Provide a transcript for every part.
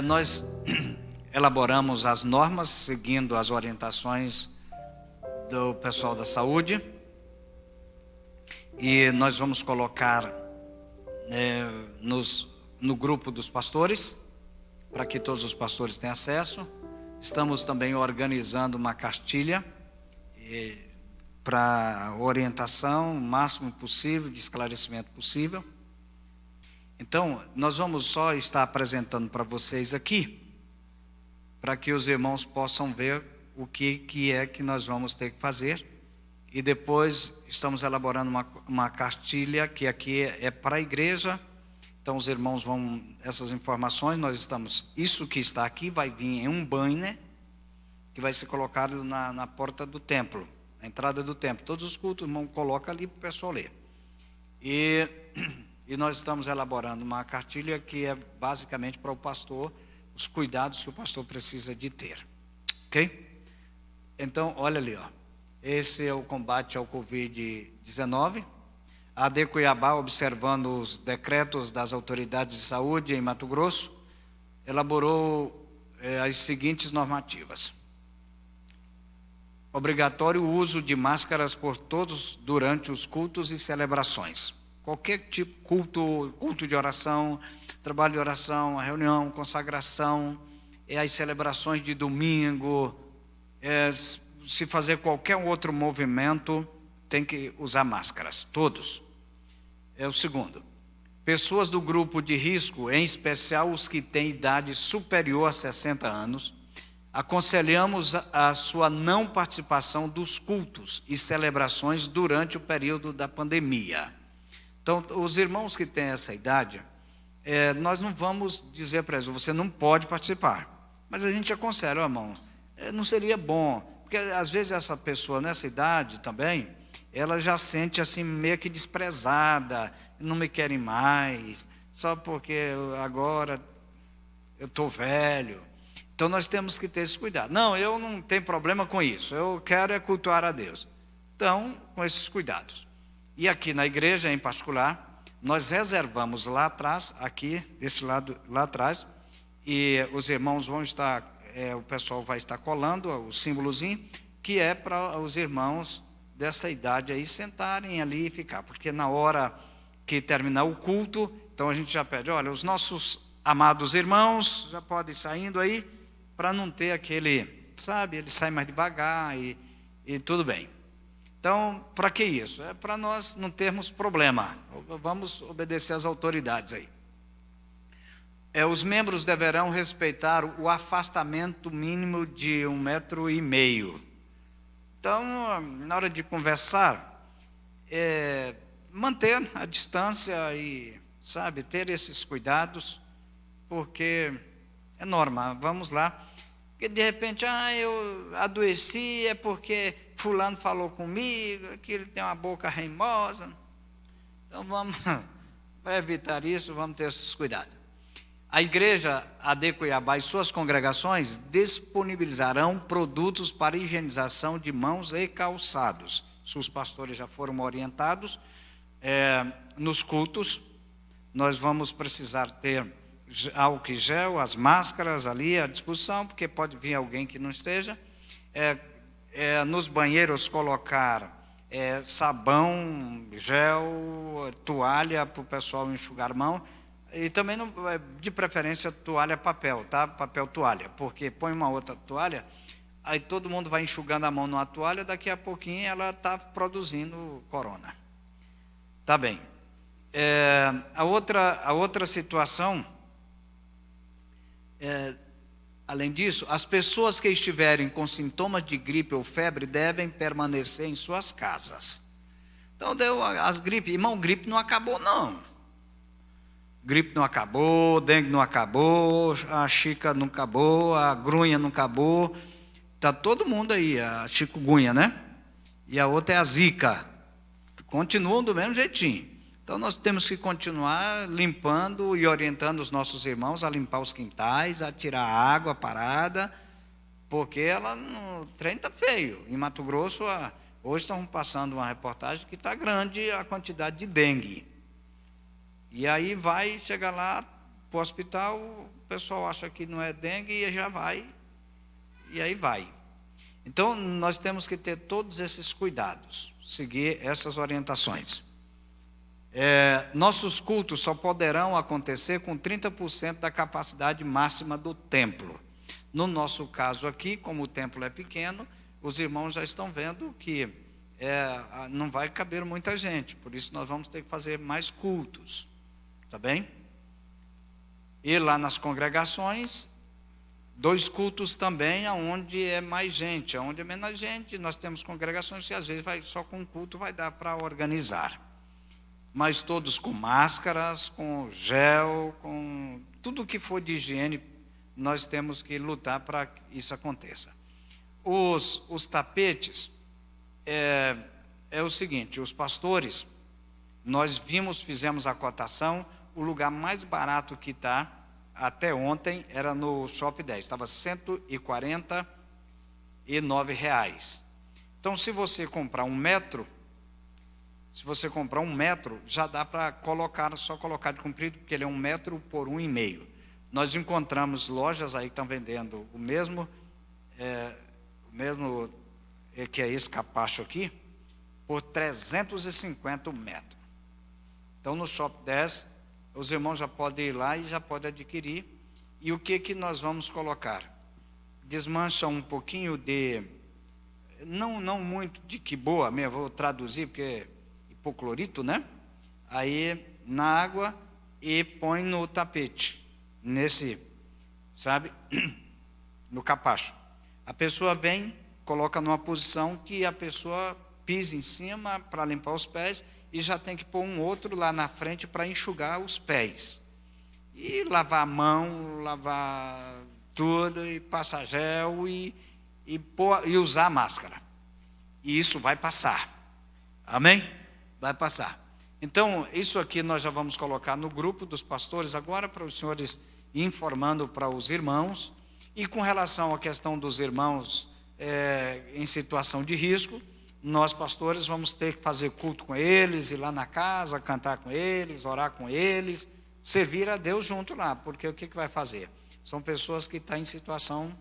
Nós elaboramos as normas seguindo as orientações do pessoal da saúde e nós vamos colocar no grupo dos pastores, para que todos os pastores tenham acesso. Estamos também organizando uma cartilha para orientação o máximo possível, de esclarecimento possível. Então, nós vamos só estar apresentando para vocês aqui, para que os irmãos possam ver o que é que nós vamos ter que fazer. E depois estamos elaborando uma cartilha que aqui é para a igreja. Então os irmãos vão, essas informações, isso que está aqui vai vir em um banner, que vai ser colocado na porta do templo, na entrada do templo. Todos os cultos o irmão coloca ali para o pessoal ler. E nós estamos elaborando uma cartilha que é basicamente para o pastor, os cuidados que o pastor precisa de ter. Ok? Então, olha ali, ó. Esse é o combate ao Covid-19. A AD Cuiabá, observando os decretos das autoridades de saúde em Mato Grosso, elaborou as seguintes normativas. Obrigatório o uso de máscaras por todos durante os cultos e celebrações. Qualquer tipo, culto de oração, trabalho de oração, reunião, consagração, as celebrações de domingo, se fazer qualquer outro movimento, tem que usar máscaras, todos. O segundo, pessoas do grupo de risco, em especial os que têm idade superior a 60 anos, aconselhamos a sua não participação dos cultos e celebrações durante o período da pandemia. Então, os irmãos que têm essa idade, nós não vamos dizer para eles, você não pode participar. Mas a gente aconselha, irmão, não seria bom, porque às vezes essa pessoa nessa idade também, ela já sente assim meio que desprezada, não me querem mais, só porque agora eu estou velho. Então nós temos que ter esse cuidado. Não, eu não tenho problema com isso, eu quero cultuar a Deus. Então, com esses cuidados. E aqui na igreja em particular, nós reservamos lá atrás, aqui, desse lado lá atrás, e os irmãos vão estar, o pessoal vai estar colando o símbolozinho, que é para os irmãos dessa idade aí sentarem ali e ficar, porque na hora que terminar o culto, então a gente já pede, olha, os nossos amados irmãos já podem ir saindo aí, para não ter aquele, sabe, ele sai mais devagar e tudo bem. Então, para que isso? É para nós não termos problema. Vamos obedecer às autoridades aí. Os membros deverão respeitar o afastamento mínimo de 1,5 metro. Então, na hora de conversar, manter a distância e, sabe, ter esses cuidados, porque é normal. Vamos lá. Porque de repente, eu adoeci, é porque fulano falou comigo, que ele tem uma boca reimosa. Então vamos para evitar isso, vamos ter esses cuidados. A igreja AD Cuiabá e suas congregações disponibilizarão produtos para higienização de mãos e calçados. Os pastores já foram orientados. Nos cultos, nós vamos precisar ter álcool em gel, as máscaras ali à disposição, porque pode vir alguém que não esteja. Nos banheiros colocar sabão, gel, toalha para o pessoal enxugar a mão. E também, de preferência, toalha papel, tá? Papel toalha, porque põe uma outra toalha, aí todo mundo vai enxugando a mão numa toalha, daqui a pouquinho ela está produzindo corona. Tá bem. A outra situação, além disso, as pessoas que estiverem com sintomas de gripe ou febre devem permanecer em suas casas. Então, as gripes, irmão, gripe não acabou não. Gripe não acabou, dengue não acabou, a chica não acabou, a grunha não acabou. Está todo mundo aí, a chikungunya, né? E a outra é a zika. Continuam do mesmo jeitinho. Então nós temos que continuar limpando e orientando os nossos irmãos a limpar os quintais, a tirar a água parada, porque o trem está feio. Em Mato Grosso, hoje estamos passando uma reportagem que está grande a quantidade de dengue. E aí vai chegar lá, para o hospital, o pessoal acha que não é dengue e já vai, e aí vai. Então, nós temos que ter todos esses cuidados, seguir essas orientações. Nossos cultos só poderão acontecer com 30% da capacidade máxima do templo. No nosso caso aqui, como o templo é pequeno, os irmãos já estão vendo que não vai caber muita gente, por isso nós vamos ter que fazer mais cultos, tá bem? E lá nas congregações, 2 cultos também, aonde é mais gente, aonde é menos gente, nós temos congregações que às vezes só com um culto vai dar para organizar. Mas todos com máscaras, com gel, com tudo que for de higiene, nós temos que lutar para que isso aconteça. Os tapetes, é o seguinte, os pastores, nós fizemos a cotação, o lugar mais barato que está, até ontem, era no Shop 10, estava R$ 149. Então, se você comprar 1 metro, já dá para só colocar de comprido, porque ele é 1 metro por 1,5. Nós encontramos lojas aí que estão vendendo o mesmo que é esse capacho aqui, por 350 metros. Então, no Shop 10, os irmãos já podem ir lá e já podem adquirir. E o que nós vamos colocar? Desmancha um pouquinho de, não muito de quiboa, vou traduzir porque é hipoclorito, né? Aí na água e põe no tapete, no capacho. A pessoa vem, coloca numa posição que a pessoa pisa em cima para limpar os pés e já tem que pôr um outro lá na frente para enxugar os pés. E lavar a mão, lavar tudo, e passar gel e usar a máscara. E isso vai passar. Amém? Vai passar. Então, isso aqui nós já vamos colocar no grupo dos pastores agora, para os senhores informando para os irmãos. E com relação à questão dos irmãos em situação de risco, nós pastores vamos ter que fazer culto com eles, ir lá na casa, cantar com eles, orar com eles, servir a Deus junto lá, porque o que vai fazer? São pessoas que estão em situação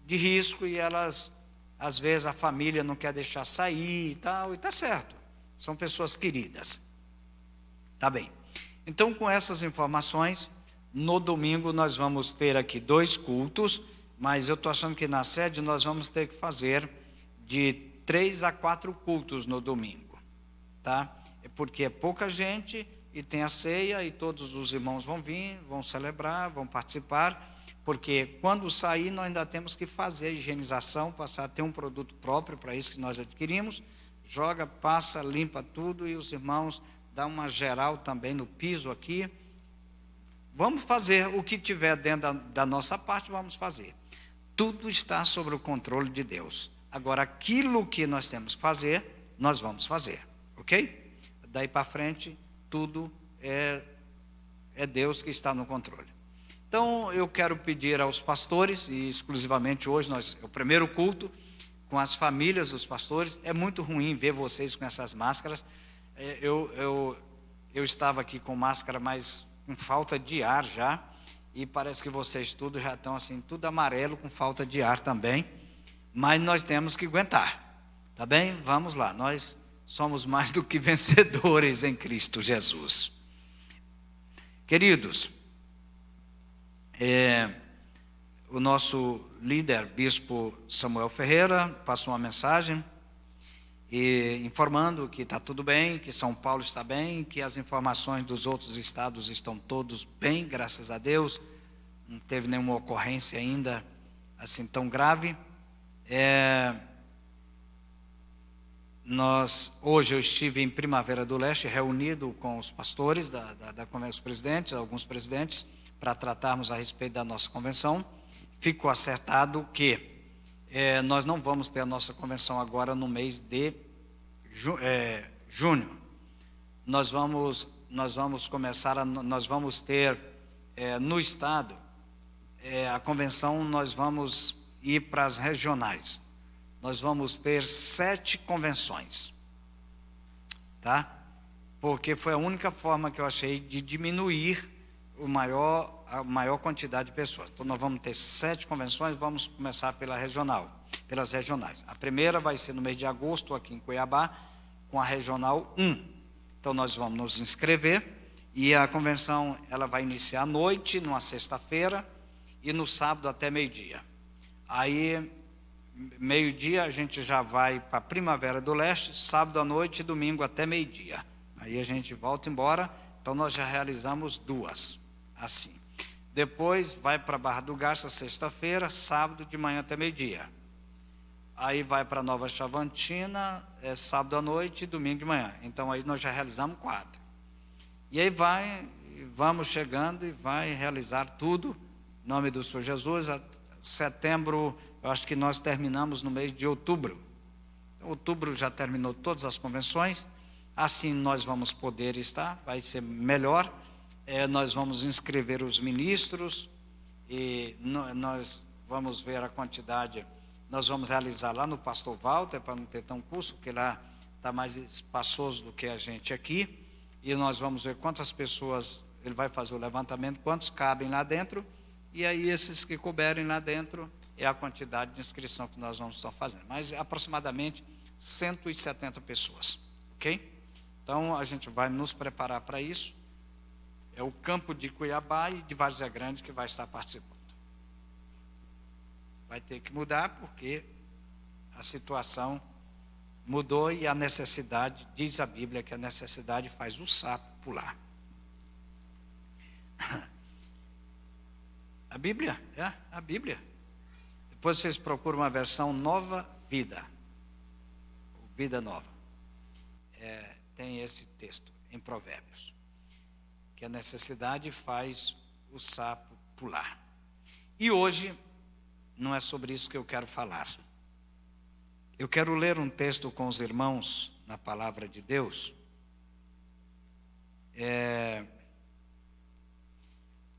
de risco e elas, às vezes a família não quer deixar sair e tal, e está certo, são pessoas queridas. Tá bem. Então, com essas informações, no domingo nós vamos ter aqui 2 cultos, mas eu estou achando que na sede nós vamos ter que fazer de 3 a 4 cultos no domingo, tá? Porque é pouca gente e tem a ceia e todos os irmãos vão vir, vão celebrar, vão participar, porque quando sair nós ainda temos que fazer a higienização, passar a ter um produto próprio para isso que nós adquirimos, joga, passa, limpa tudo e os irmãos dão uma geral também no piso aqui. Vamos fazer o que tiver dentro da nossa parte, vamos fazer. Tudo está sob o controle de Deus. Agora, aquilo que nós temos que fazer, nós vamos fazer, ok? Daí para frente, tudo é Deus que está no controle. Então, eu quero pedir aos pastores, e exclusivamente hoje, é o primeiro culto com as famílias dos pastores. É muito ruim ver vocês com essas máscaras. Eu estava aqui com máscara, mas com falta de ar já, e parece que vocês tudo já estão assim, tudo amarelo, com falta de ar também, mas nós temos que aguentar, tá bem? Vamos lá, nós somos mais do que vencedores em Cristo Jesus. Queridos, o nosso líder, bispo Samuel Ferreira, passou uma mensagem informando que está tudo bem, que São Paulo está bem, que as informações dos outros estados estão todos bem, graças a Deus, não teve nenhuma ocorrência ainda assim tão grave. Hoje eu estive em Primavera do Leste, reunido com os pastores da convenção, alguns presidentes, para tratarmos a respeito da nossa convenção. Ficou acertado que nós não vamos ter a nossa convenção agora no mês de junho. Nós vamos ter no estado a convenção, nós vamos ir para as regionais. Nós vamos ter 7 convenções, tá? Porque foi a única forma que eu achei de diminuir a maior quantidade de pessoas. Então, nós vamos ter 7 convenções, vamos começar pelas regionais. A primeira vai ser no mês de agosto, aqui em Cuiabá, com a Regional 1. Então, nós vamos nos inscrever, e a convenção ela vai iniciar à noite, numa sexta-feira, e no sábado até meio-dia. Aí, meio-dia, a gente já vai para a Primavera do Leste, sábado à noite e domingo até meio-dia. Aí a gente volta embora, então nós já realizamos 2, assim. Depois vai para Barra do Garça, sexta-feira, sábado de manhã até meio-dia. Aí vai para Nova Chavantina, sábado à noite e domingo de manhã. Então aí nós já realizamos 4. E aí vamos chegando e vai realizar tudo, em nome do Senhor Jesus. Setembro, eu acho que nós terminamos no mês de outubro. Outubro já terminou todas as convenções, assim nós vamos poder estar, vai ser melhor. Nós vamos inscrever os ministros, e nós vamos ver a quantidade, nós vamos realizar lá no Pastor Walter, para não ter tão custo, porque lá está mais espaçoso do que a gente aqui, e nós vamos ver quantas pessoas, ele vai fazer o levantamento, quantos cabem lá dentro, e aí esses que couberem lá dentro, é a quantidade de inscrição que nós vamos estar fazendo, mas aproximadamente 170 pessoas, ok? Então a gente vai nos preparar para isso. É o campo de Cuiabá e de Várzea Grande que vai estar participando. Vai ter que mudar porque a situação mudou e a necessidade, diz a Bíblia que a necessidade faz o sapo pular. A Bíblia, a Bíblia. Depois vocês procuram uma versão Nova Vida, Vida Nova. Tem esse texto em Provérbios, que a necessidade faz o sapo pular. E hoje não é sobre isso que eu quero falar. Eu quero ler um texto com os irmãos na palavra de Deus.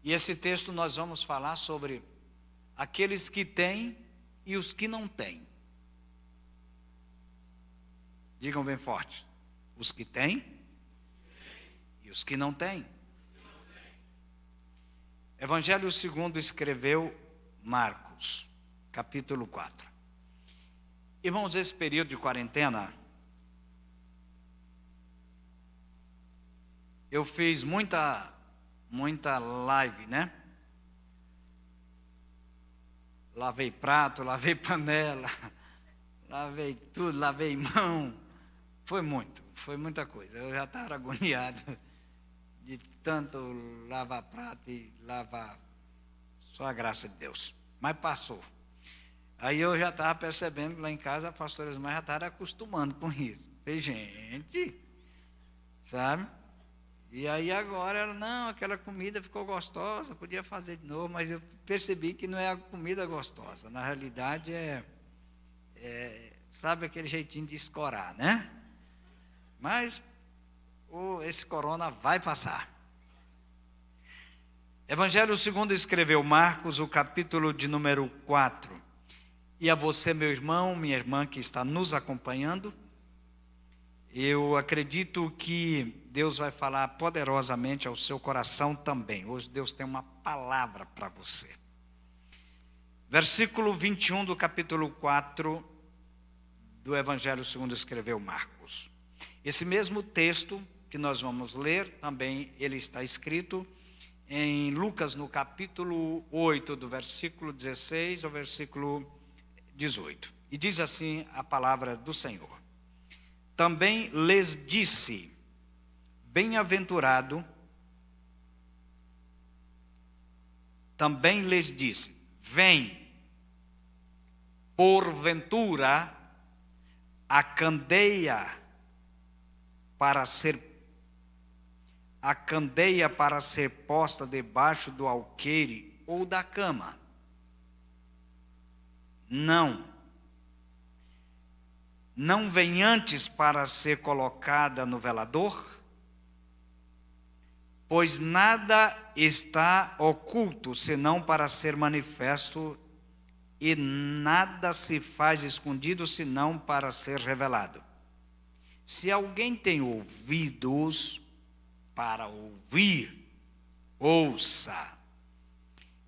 E esse texto nós vamos falar sobre aqueles que têm e os que não têm. Digam bem forte. Os que têm e os que não têm. Evangelho segundo escreveu Marcos, capítulo 4. Irmãos, esse período de quarentena, eu fiz muita live, né? Lavei prato, lavei panela, lavei tudo, lavei mão. Foi muita coisa. Eu já estava agoniado de tanto lavar prato e lavar, só a graça de Deus. Mas passou. Aí eu já estava percebendo que lá em casa a pastora Ismael já estava acostumando com isso. Falei, gente, sabe? E aí agora ela, não, aquela comida ficou gostosa, podia fazer de novo, mas eu percebi que não é a comida gostosa. Na realidade sabe aquele jeitinho de escorar, né? Mas esse corona vai passar. Evangelho segundo escreveu Marcos, o capítulo de número 4. E a você, meu irmão, minha irmã que está nos acompanhando, eu acredito que Deus vai falar poderosamente ao seu coração também. Hoje Deus tem uma palavra para você. Versículo 21 do capítulo 4 do Evangelho segundo escreveu Marcos. Esse mesmo texto que nós vamos ler, também ele está escrito em Lucas, no capítulo 8, do versículo 16 ao versículo 18. E diz assim a palavra do Senhor. Também lhes disse, bem-aventurado, também lhes disse, vem, porventura, a candeia para ser posta debaixo do alqueire ou da cama? Não vem antes para ser colocada no velador? Pois nada está oculto, senão para ser manifesto, e nada se faz escondido, senão para ser revelado. Se alguém tem ouvidos para ouvir, ouça.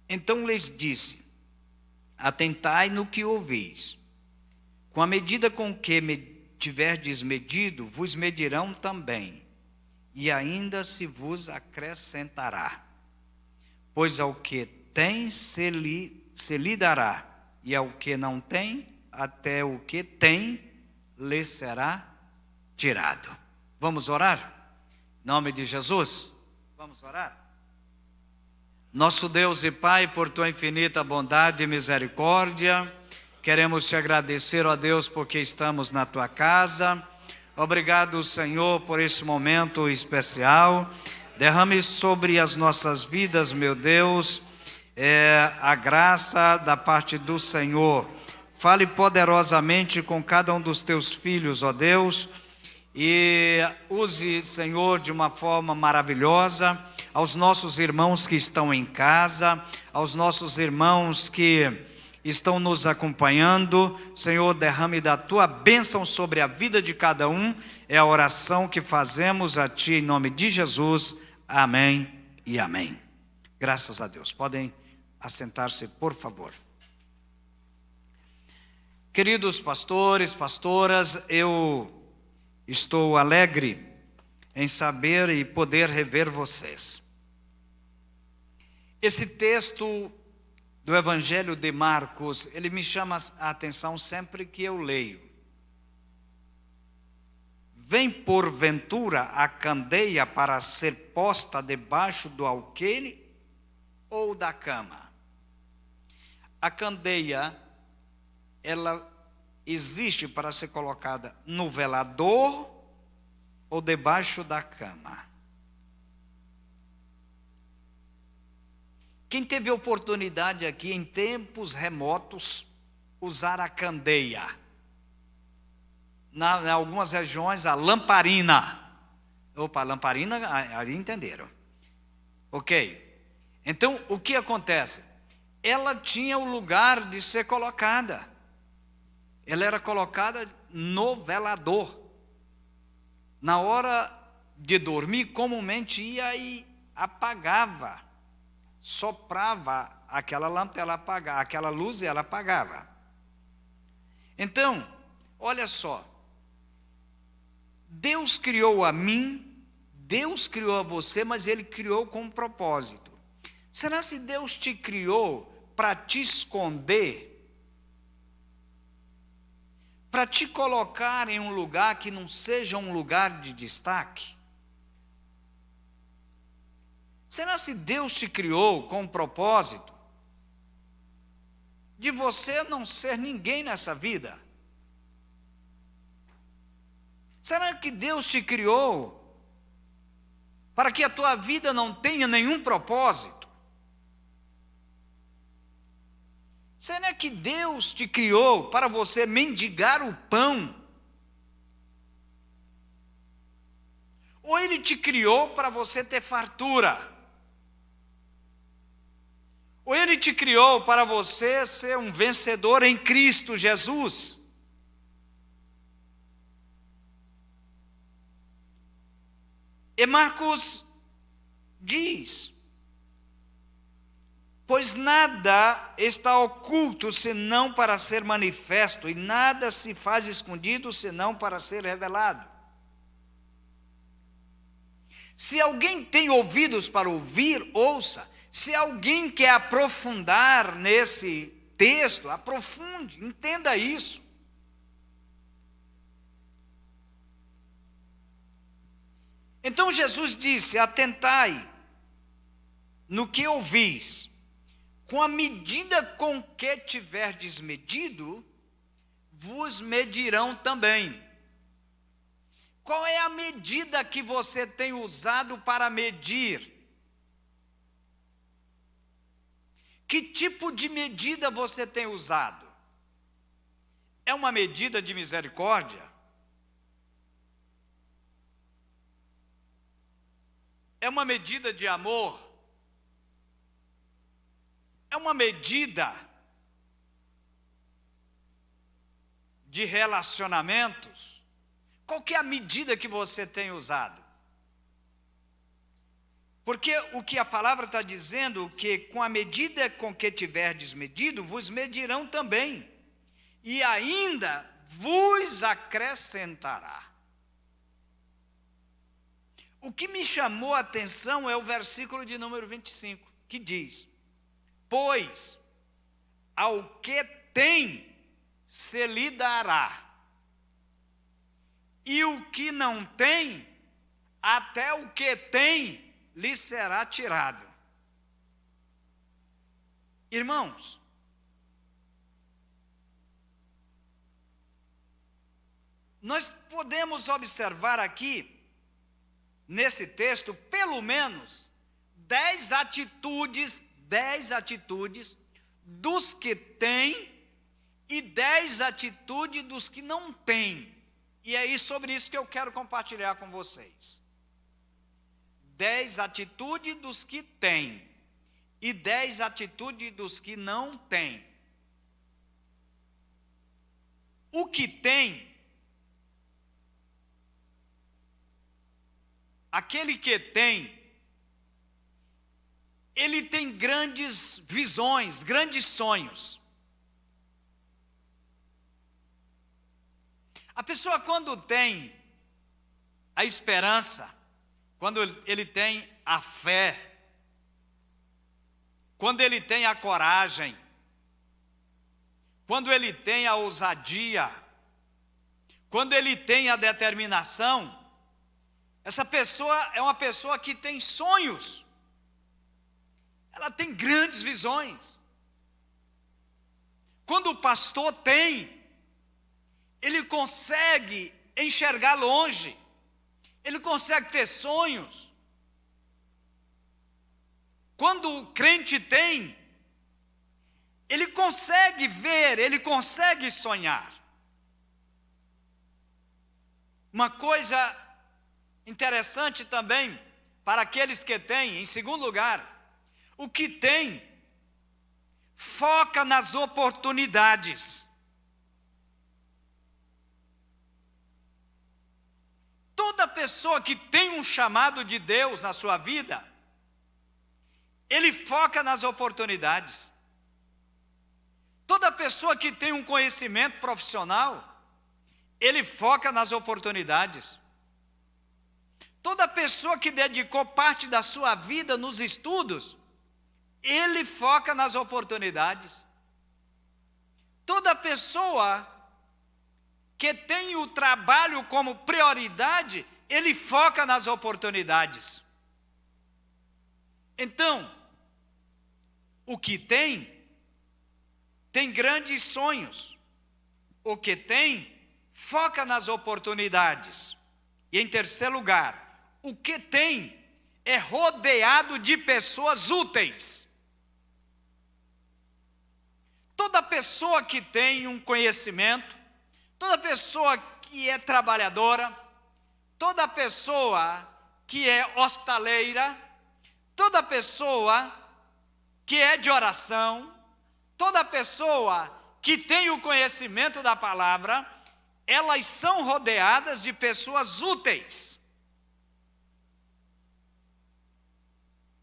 Então lhes disse: atentai no que ouvis. Com a medida com que tiverdes medido, vos medirão também, e ainda se vos acrescentará. Pois ao que tem se lhe dará, e ao que não tem, até o que tem lhe será tirado. Vamos orar? Em nome de Jesus, vamos orar? Nosso Deus e Pai, por tua infinita bondade e misericórdia, queremos te agradecer, ó Deus, porque estamos na tua casa. Obrigado, Senhor, por esse momento especial. Derrame sobre as nossas vidas, meu Deus, a graça da parte do Senhor. Fale poderosamente com cada um dos teus filhos, ó Deus, e use, Senhor, de uma forma maravilhosa aos nossos irmãos que estão em casa, aos nossos irmãos que estão nos acompanhando. Senhor, derrame da tua bênção sobre a vida de cada um. É a oração que fazemos a ti em nome de Jesus. Amém e amém. Graças a Deus. Podem assentar-se, por favor. Queridos pastores, pastoras, eu estou alegre em saber e poder rever vocês. Esse texto do Evangelho de Marcos, ele me chama a atenção sempre que eu leio. Vem porventura a candeia para ser posta debaixo do alqueire ou da cama? A candeia, ela existe para ser colocada no velador ou debaixo da cama. Quem teve oportunidade aqui em tempos remotos usar a candeia? Em algumas regiões a lamparina. Opa, lamparina, aí entenderam. Ok. Então o que acontece? Ela tinha o lugar de ser colocada. Ela era colocada no velador. Na hora de dormir, comumente ia e apagava, soprava aquela lâmpada, ela apagava, aquela luz ela apagava. Então, olha só, Deus criou a mim, Deus criou a você, mas Ele criou com um propósito. Será se Deus te criou para te esconder? Para te colocar em um lugar que não seja um lugar de destaque? Será se Deus te criou com um propósito de você não ser ninguém nessa vida? Será que Deus te criou para que a tua vida não tenha nenhum propósito? Será que Deus te criou para você mendigar o pão? Ou Ele te criou para você ter fartura? Ou Ele te criou para você ser um vencedor em Cristo Jesus? E Marcos diz: pois nada está oculto senão para ser manifesto, e nada se faz escondido senão para ser revelado. Se alguém tem ouvidos para ouvir, ouça. Se alguém quer aprofundar nesse texto, aprofunde, entenda isso. Então Jesus disse: atentai no que ouvis. Com a medida com que tiverdes medido, vos medirão também. Qual é a medida que você tem usado para medir? Que tipo de medida você tem usado? É uma medida de misericórdia? É uma medida de amor? É uma medida de relacionamentos? Qual que é a medida que você tem usado? Porque o que a palavra está dizendo, que com a medida com que tiverdes medido, vos medirão também, e ainda vos acrescentará. O que me chamou a atenção é o versículo de número 25, que diz: pois ao que tem se lhe dará, e o que não tem, até o que tem lhe será tirado. Irmãos, nós podemos observar aqui, nesse texto, pelo menos 10 atitudes dos que têm e 10 atitudes dos que não têm. E é sobre isso que eu quero compartilhar com vocês. 10 atitudes dos que têm e 10 atitudes dos que não têm. O que tem, aquele que tem, ele tem grandes visões, grandes sonhos. A pessoa, quando tem a esperança, quando ele tem a fé, quando ele tem a coragem, quando ele tem a ousadia, quando ele tem a determinação, essa pessoa é uma pessoa que tem sonhos, ela tem grandes visões. Quando o pastor tem, ele consegue enxergar longe, ele consegue ter sonhos. Quando o crente tem, ele consegue ver, ele consegue sonhar. Uma coisa interessante também, para aqueles que têm, em segundo lugar, o que tem, foca nas oportunidades. Toda pessoa que tem um chamado de Deus na sua vida, ele foca nas oportunidades. Toda pessoa que tem um conhecimento profissional, ele foca nas oportunidades. Toda pessoa que dedicou parte da sua vida nos estudos, ele foca nas oportunidades. Toda pessoa que tem o trabalho como prioridade, ele foca nas oportunidades. Então, o que tem grandes sonhos. O que tem, foca nas oportunidades. E em terceiro lugar, o que tem é rodeado de pessoas úteis. Toda pessoa que tem um conhecimento, toda pessoa que é trabalhadora, toda pessoa que é hospitaleira, toda pessoa que é de oração, toda pessoa que tem o conhecimento da palavra, elas são rodeadas de pessoas úteis.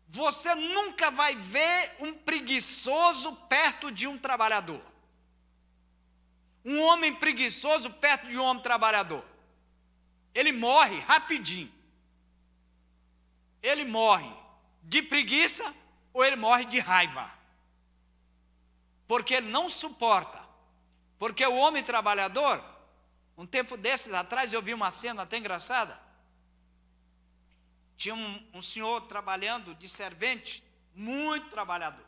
Você nunca vai ver um preguiçoso perto de um trabalhador. Um homem preguiçoso perto de um homem trabalhador. Ele morre rapidinho. Ele morre de preguiça ou ele morre de raiva. Porque ele não suporta. Porque o homem trabalhador, um tempo desses atrás eu vi uma cena até engraçada. Tinha um senhor trabalhando de servente, muito trabalhador.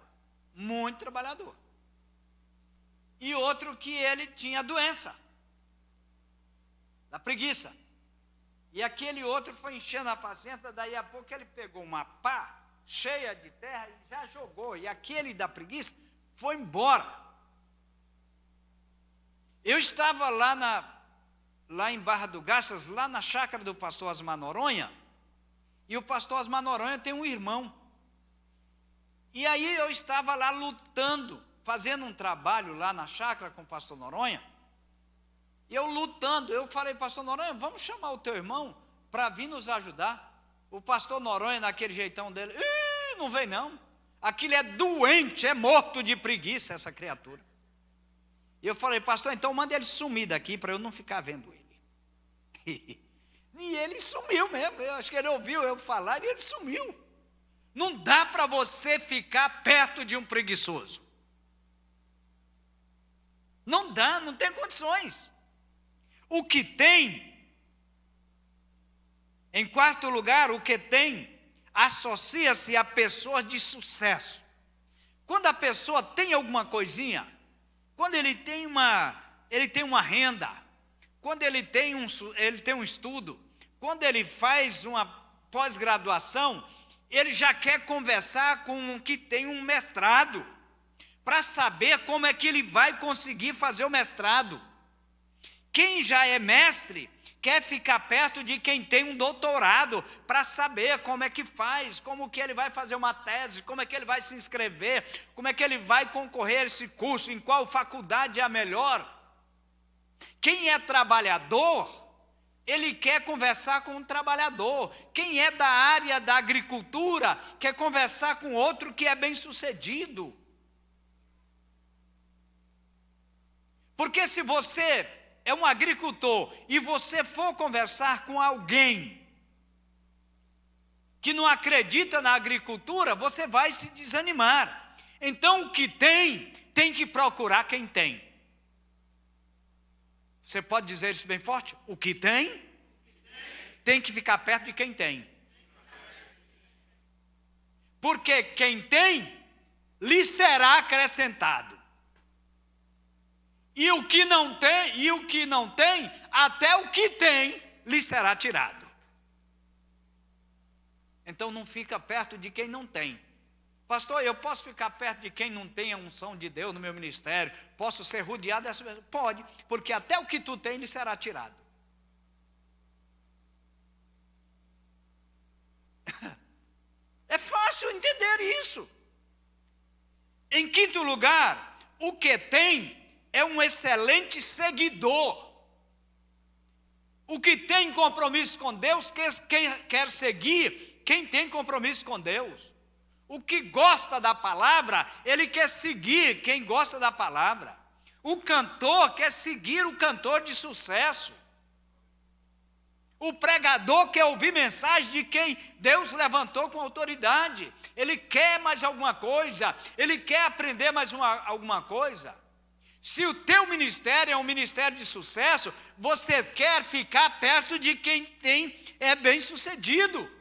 E outro que ele tinha doença, da preguiça. E aquele outro foi enchendo a paciência, daí a pouco ele pegou uma pá cheia de terra e já jogou. E aquele da preguiça foi embora. Eu estava lá em Barra do Garças, lá na chácara do pastor Osmar Noronha, e o pastor Osmar Noronha tem um irmão. E aí eu estava lá lutando, fazendo um trabalho lá na chácara com o pastor Noronha, e eu lutando, eu falei, pastor Noronha, vamos chamar o teu irmão para vir nos ajudar. O pastor Noronha, naquele jeitão dele, não vem não. Aquilo é doente, é morto de preguiça essa criatura. E eu falei, pastor, então manda ele sumir daqui para eu não ficar vendo ele. E ele sumiu mesmo. Eu acho que ele ouviu eu falar e ele sumiu. Não dá para você ficar perto de um preguiçoso. Não dá, não tem condições. O que tem, em quarto lugar, o que tem, associa-se a pessoas de sucesso. Quando a pessoa tem alguma coisinha, quando ele tem uma renda, quando ele tem um estudo, quando ele faz uma pós-graduação, ele já quer conversar com um que tem um mestrado, para saber como é que ele vai conseguir fazer o mestrado. Quem já é mestre quer ficar perto de quem tem um doutorado, para saber como é que faz, como que ele vai fazer uma tese, como é que ele vai se inscrever, como é que ele vai concorrer a esse curso, em qual faculdade é a melhor. Quem é trabalhador, ele quer conversar com um trabalhador. Quem é da área da agricultura, quer conversar com outro que é bem-sucedido. Porque se você é um agricultor e você for conversar com alguém que não acredita na agricultura, você vai se desanimar. Então o que tem que procurar quem tem. Você pode dizer isso bem forte? O que tem que ficar perto de quem tem. Porque quem tem, lhe será acrescentado. E o que não tem, até o que tem, lhe será tirado. Então não fica perto de quem não tem. Pastor, eu posso ficar perto de quem não tem a unção de Deus no meu ministério? Posso ser rodeado dessa pessoa? Pode, porque até o que tu tem lhe será tirado. É fácil entender isso. Em quinto lugar, o que tem é um excelente seguidor. O que tem compromisso com Deus quer seguir quem tem compromisso com Deus. O que gosta da palavra, ele quer seguir quem gosta da palavra. O cantor quer seguir o cantor de sucesso. O pregador quer ouvir mensagem de quem Deus levantou com autoridade. Ele quer mais alguma coisa, ele quer aprender mais alguma coisa. Se o teu ministério é um ministério de sucesso, você quer ficar perto de quem é bem-sucedido.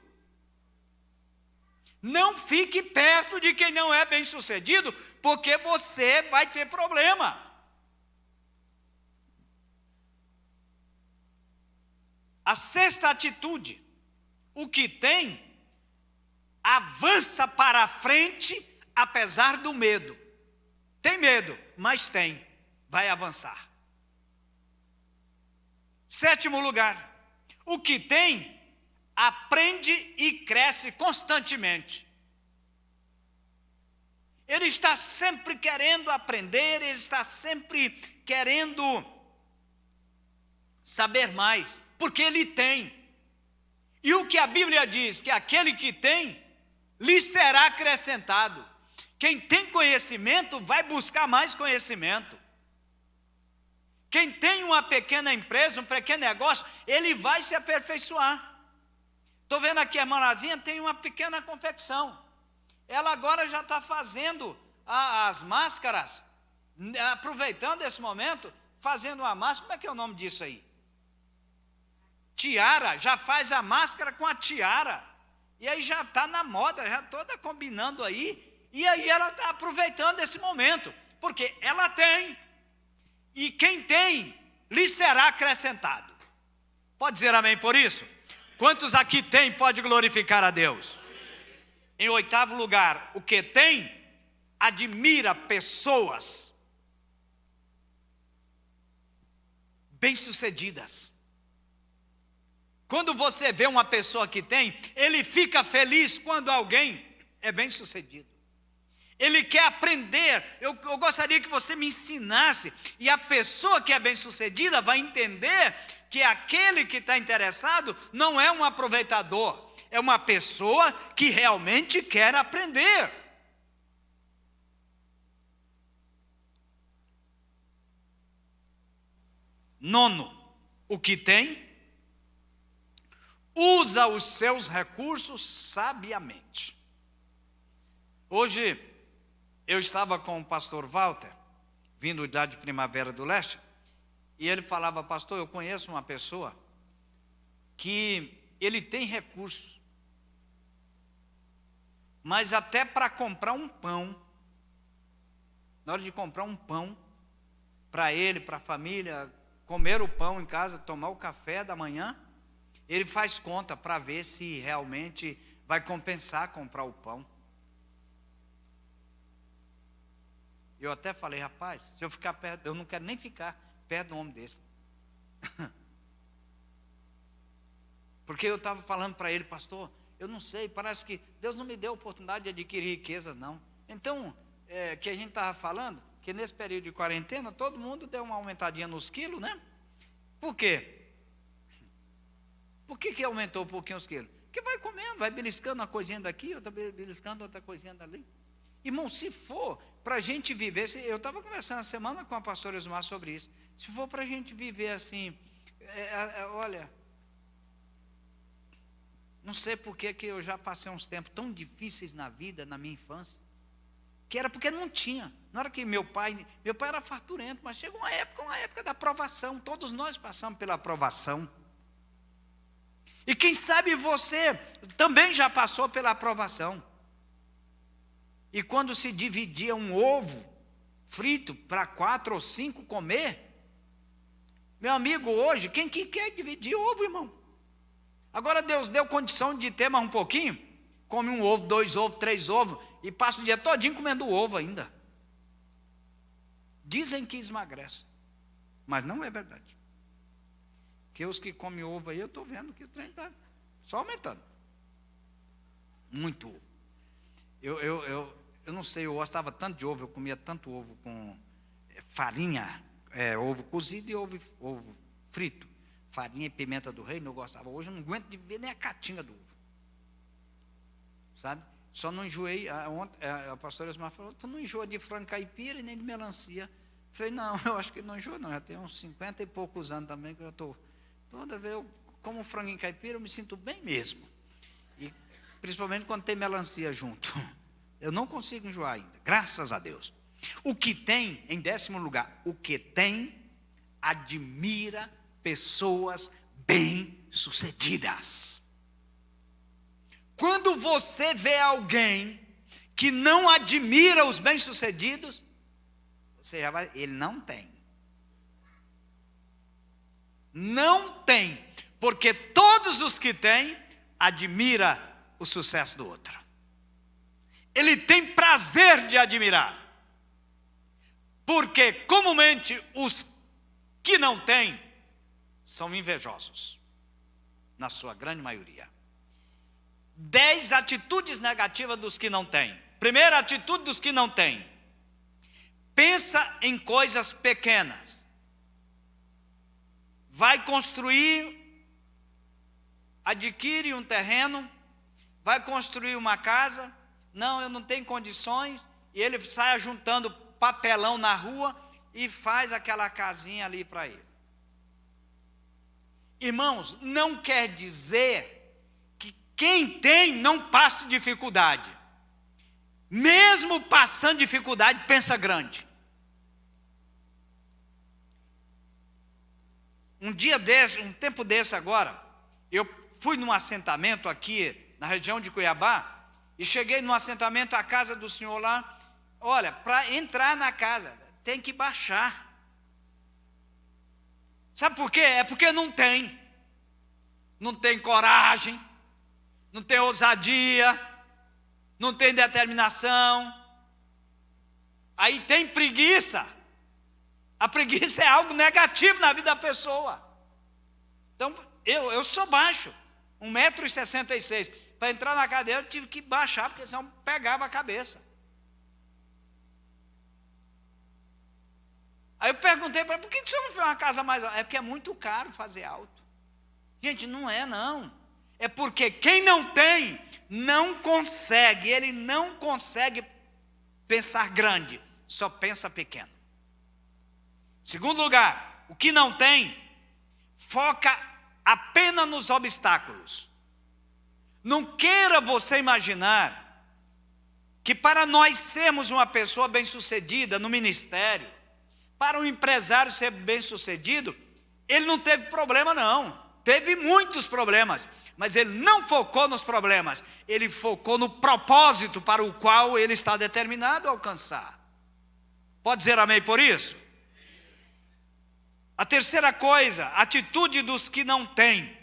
Não fique perto de quem não é bem-sucedido, porque você vai ter problema. A sexta atitude, o que tem, avança para a frente, apesar do medo. Tem medo, mas vai avançar. Sétimo lugar, o que tem, aprende e cresce constantemente. Ele está sempre querendo aprender, ele está sempre querendo saber mais, porque ele tem. E o que a Bíblia diz, que aquele que tem, lhe será acrescentado. Quem tem conhecimento, vai buscar mais conhecimento. Quem tem uma pequena empresa, um pequeno negócio, ele vai se aperfeiçoar. Estou vendo aqui, a irmã Nazinha tem uma pequena confecção. Ela agora já está fazendo as máscaras, aproveitando esse momento, fazendo uma máscara. Como é que é o nome disso aí? Tiara, já faz a máscara com a tiara. E aí já está na moda, já toda combinando aí. E aí ela está aproveitando esse momento, porque ela tem. E quem tem, lhe será acrescentado. Pode dizer amém por isso? Quantos aqui tem, pode glorificar a Deus? Em oitavo lugar, o que tem, admira pessoas bem-sucedidas. Quando você vê uma pessoa que tem, ele fica feliz quando alguém é bem-sucedido. Ele quer aprender. Eu gostaria que você me ensinasse. E a pessoa que é bem-sucedida vai entender que aquele que está interessado não é um aproveitador. é uma pessoa que realmente quer aprender. Nono, o que tem, usa os seus recursos sabiamente. Hoje, eu estava com o pastor Walter, vindo da de Primavera do Leste, e ele falava: pastor, eu conheço uma pessoa que ele tem recursos, mas até para comprar um pão, na hora de comprar um pão, para ele, para a família, comer o pão em casa, tomar o café da manhã, ele faz conta para ver se realmente vai compensar comprar o pão. Eu até falei: rapaz, se eu ficar perto, eu não quero nem ficar perto de um homem desse. Porque eu estava falando para ele: pastor, eu não sei, parece que Deus não me deu a oportunidade de adquirir riqueza, não. Então, que a gente estava falando, que nesse período de quarentena, todo mundo deu uma aumentadinha nos quilos, né? Por quê? Por que aumentou um pouquinho os quilos? Porque vai comendo, vai beliscando uma coisinha daqui, outra beliscando outra coisinha dali. Irmão, se for para a gente viver, eu estava conversando essa semana com a pastora Ismar sobre isso, se for para a gente viver assim, olha, não sei por que eu já passei uns tempos tão difíceis na vida, na minha infância, que era porque não tinha. Não era que meu pai era farturento, mas chegou uma época da provação, todos nós passamos pela provação. E quem sabe você também já passou pela aprovação. E quando se dividia um ovo frito para 4 ou 5 comer, meu amigo, hoje, quem que quer dividir ovo, irmão? Agora Deus deu condição de ter mais um pouquinho, come um ovo, 2 ovos, 3 ovos, e passa o dia todinho comendo ovo ainda. Dizem que emagrece, mas não é verdade. Porque os que comem ovo aí, eu estou vendo que o trem está só aumentando. Muito ovo. Eu não sei, eu gostava tanto de ovo, eu comia tanto ovo com farinha, ovo cozido e ovo frito. Farinha e pimenta do reino, eu gostava. Hoje eu não aguento de ver nem a catinga do ovo. Sabe? Só não enjoei. A pastora Osmar falou: tu não enjoa de frango caipira e nem de melancia. Eu falei: não, eu acho que não enjoa não. Já tem uns 50 e poucos anos também que eu estou. Toda vez eu como frango em caipira, eu me sinto bem mesmo. E principalmente quando tem melancia junto. Eu não consigo enjoar ainda, graças a Deus. O que tem, em 10º lugar, o que tem admira pessoas bem-sucedidas. Quando você vê alguém que não admira os bem-sucedidos, você já vai, ele não tem. Não tem, porque todos os que têm, admira o sucesso do outro. Ele tem prazer de admirar, porque comumente os que não têm são invejosos, na sua grande maioria. 10 atitudes negativas dos que não têm. Primeira atitude dos que não têm: pensa em coisas pequenas. Vai construir, adquire um terreno, vai construir uma casa. Não, eu não tenho condições. E ele sai juntando papelão na rua e faz aquela casinha ali para ele. Irmãos, não quer dizer que quem tem não passa dificuldade. Mesmo passando dificuldade, pensa grande. Um tempo desse agora, eu fui num assentamento aqui na região de Cuiabá, e cheguei num assentamento, a casa do senhor lá. Olha, para entrar na casa, tem que baixar. Sabe por quê? É porque não tem. Não tem coragem, não tem ousadia, não tem determinação. Aí tem preguiça. A preguiça é algo negativo na vida da pessoa. Então, eu sou baixo, 1,66 m. Para entrar na cadeira eu tive que baixar, porque senão pegava a cabeça. Aí eu perguntei para ele: por que você não fez uma casa mais alta? É porque é muito caro fazer alto. Gente, não é não. é porque quem não tem, ele não consegue pensar grande, só pensa pequeno. Segundo lugar, o que não tem, foca apenas nos obstáculos. Não queira você imaginar que para nós sermos uma pessoa bem-sucedida no ministério, para um empresário ser bem-sucedido, ele não teve problema não, teve muitos problemas, mas ele não focou nos problemas, ele focou no propósito para o qual ele está determinado a alcançar. Pode dizer amém por isso? A terceira coisa, atitude dos que não têm.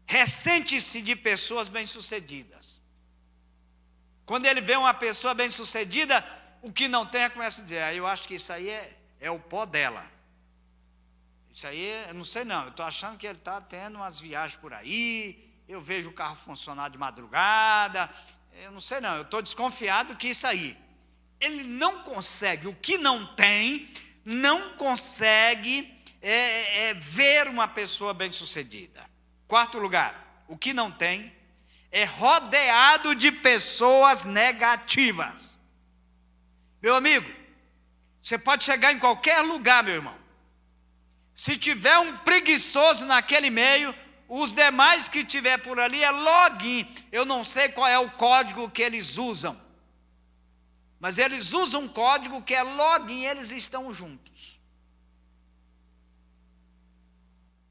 Ressente-se de pessoas bem-sucedidas. Quando ele vê uma pessoa bem-sucedida, o que não tem, começa a dizer, eu acho que isso aí é o pó dela. Isso aí, eu não sei não, eu estou achando que ele está tendo umas viagens por aí, eu vejo o carro funcionar de madrugada, eu não sei não, eu estou desconfiado que isso aí. Ele não consegue, o que não tem, não consegue ver uma pessoa bem-sucedida. Quarto lugar, o que não tem, é rodeado de pessoas negativas. Meu amigo, você pode chegar em qualquer lugar, meu irmão. Se tiver um preguiçoso naquele meio, os demais que tiver por ali é login. Eu não sei qual é o código que eles usam, mas eles usam um código que é login, eles estão juntos.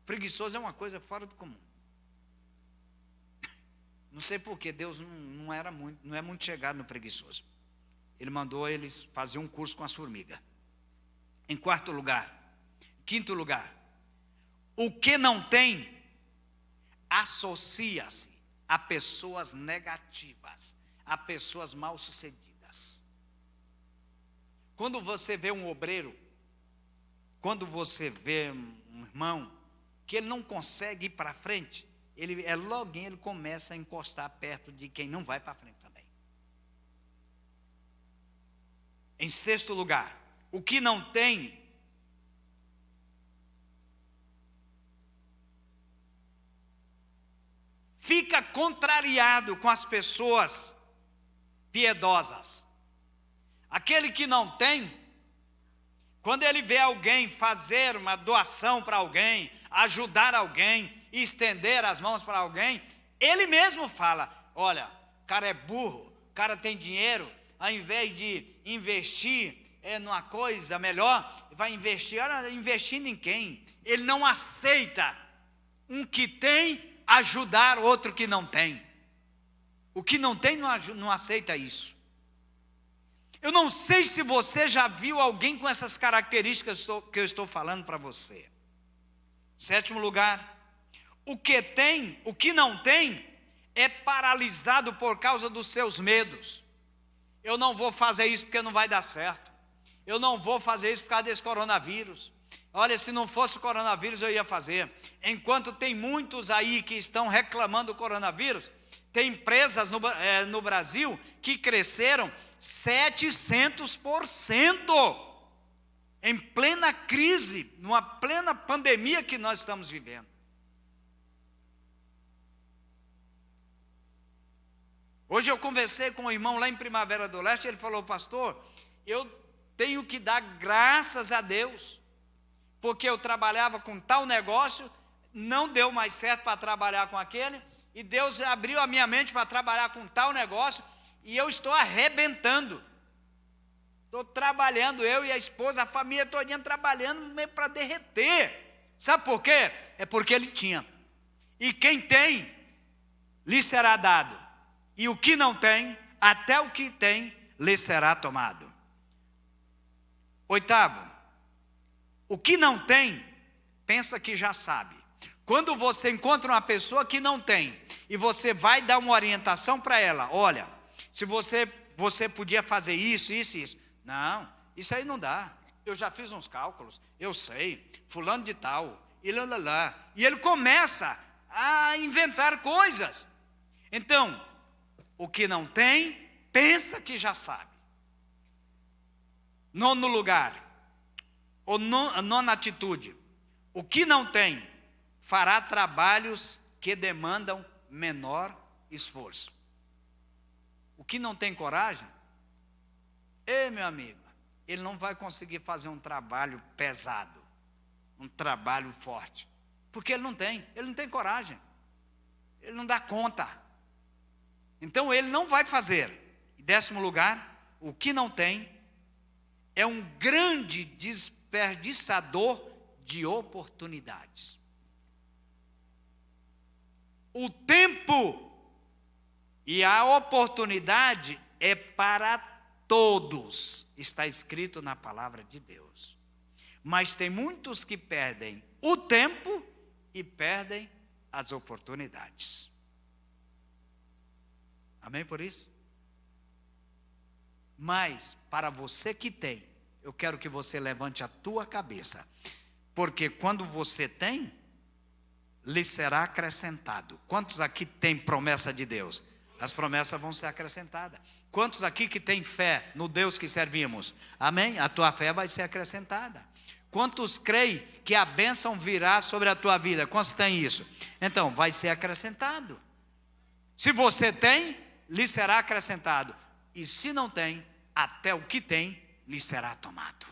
Preguiçoso é uma coisa fora do comum. Não sei porquê, Deus não é muito chegado no preguiçoso. Ele mandou eles fazer um curso com as formigas. Quinto lugar, o que não tem, associa-se a pessoas negativas, a pessoas mal-sucedidas. Quando você vê um obreiro, quando você vê um irmão, que ele não consegue ir para frente, ele começa a encostar perto de quem não vai para frente também. Em sexto lugar, o que não tem, fica contrariado com as pessoas piedosas. Aquele que não tem, quando ele vê alguém fazer uma doação para alguém, ajudar alguém, estender as mãos para alguém, ele mesmo fala, olha, o cara é burro, o cara tem dinheiro, ao invés de investir numa coisa melhor, vai investir, olha, investindo em quem? Ele não aceita um que tem ajudar outro que não tem. O que não tem não aceita isso. Eu não sei se você já viu alguém com essas características que eu estou falando para você. Sétimo lugar, o que não tem, é paralisado por causa dos seus medos. Eu não vou fazer isso porque não vai dar certo. Eu não vou fazer isso por causa desse coronavírus. Olha, se não fosse o coronavírus eu ia fazer. Enquanto tem muitos aí que estão reclamando do coronavírus, tem empresas no Brasil que cresceram 700% em plena crise, numa plena pandemia que nós estamos vivendo. Hoje eu conversei com um irmão lá em Primavera do Leste, ele falou, pastor, eu tenho que dar graças a Deus, porque eu trabalhava com tal negócio, não deu mais certo para trabalhar com aquele, e Deus abriu a minha mente para trabalhar com tal negócio, e eu estou arrebentando. Estou trabalhando, eu e a esposa, a família todinha trabalhando meio para derreter. Sabe por quê? É porque ele tinha. E quem tem, lhe será dado. E o que não tem, até o que tem, lhe será tomado. Oitavo, o que não tem, pensa que já sabe. Quando você encontra uma pessoa que não tem, e você vai dar uma orientação para ela, olha, se você podia fazer isso, isso, isso. Não, isso aí não dá. Eu já fiz uns cálculos, eu sei, fulano de tal, e lá. E ele começa a inventar coisas. Então, o que não tem, pensa que já sabe. Nona atitude, o que não tem, fará trabalhos que demandam menor esforço. O que não tem coragem, meu amigo, ele não vai conseguir fazer um trabalho pesado, um trabalho forte, porque ele não tem coragem, ele não dá conta. Então ele não vai fazer. Em 10º lugar, o que não tem é um grande desperdiçador de oportunidades. O tempo e a oportunidade é para todos, está escrito na palavra de Deus. Mas tem muitos que perdem o tempo e perdem as oportunidades. Amém por isso? Mas para você que tem, eu quero que você levante a tua cabeça, porque quando você tem, lhe será acrescentado. Quantos aqui tem promessa de Deus? As promessas vão ser acrescentadas. Quantos aqui que tem fé no Deus que servimos? Amém? A tua fé vai ser acrescentada. Quantos creem que a bênção virá sobre a tua vida? Quantos têm isso? Então, vai ser acrescentado. Se você tem, lhe será acrescentado. E se não tem, até o que tem, lhe será tomado.